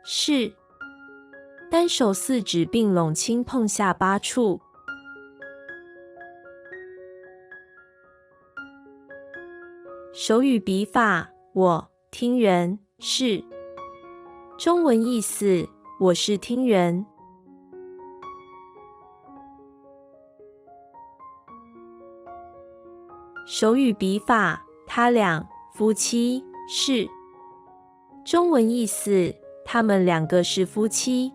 是。单手四指并拢轻碰下巴处。手语笔法，我听人是。中文意思，我是听人。手语笔法，他俩夫妻是。中文意思，他们两个是夫妻。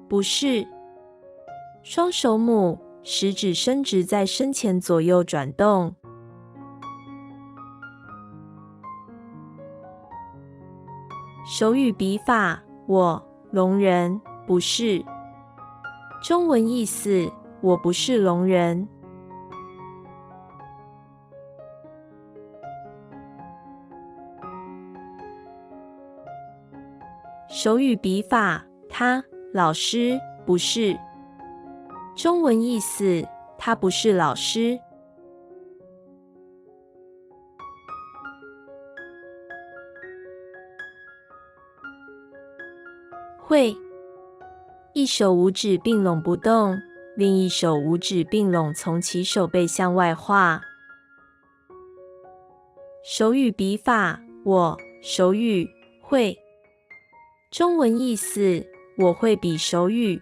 不是。双手母，食指伸直在身前左右转动。手语笔法，我聋人不是。中文意思，我不是聋人。手语笔法，他老师不是。中文意思，他不是老师。会，一手五指并拢不动，另一手五指并拢从其手背向外画。手语笔法，我手语会。中文意思，我会比手语。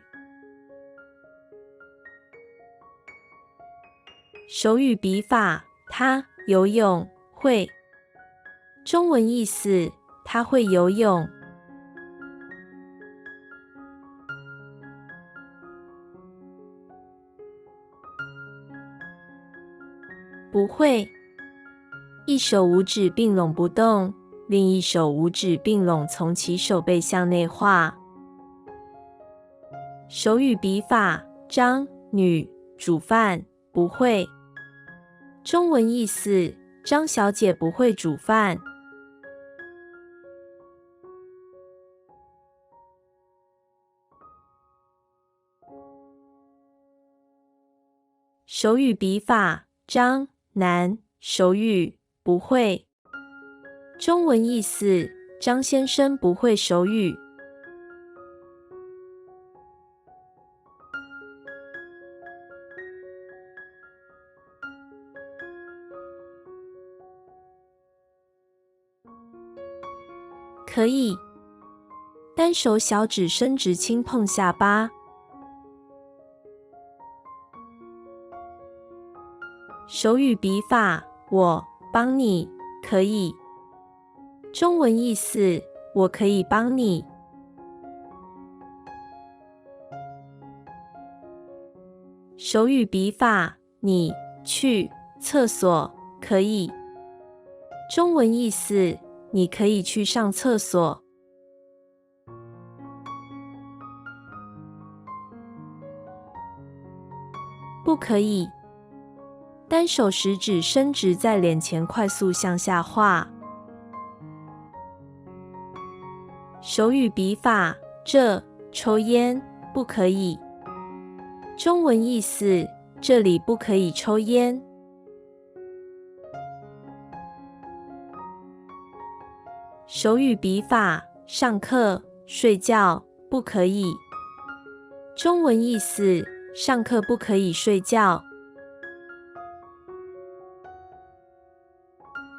手语笔法，他游泳会。中文意思，他会游泳。不会，一手五指并拢不动，另一手五指并拢从其手背向内画。手语笔法，张女煮饭不会。中文意思，张小姐不会煮饭。手语笔法，张男手语不会。中文意思，张先生不会手语。可以。单手小指伸直轻碰下巴。手语笔法，我帮你可以。中文意思，我可以帮你。手语笔法，你去厕所可以。中文意思，你可以去上厕所。不可以。单手食指伸直在脸前快速向下画。手语笔法，这抽烟不可以。中文意思，这里不可以抽烟。手语笔法，上课睡觉不可以。中文意思，上课不可以睡觉。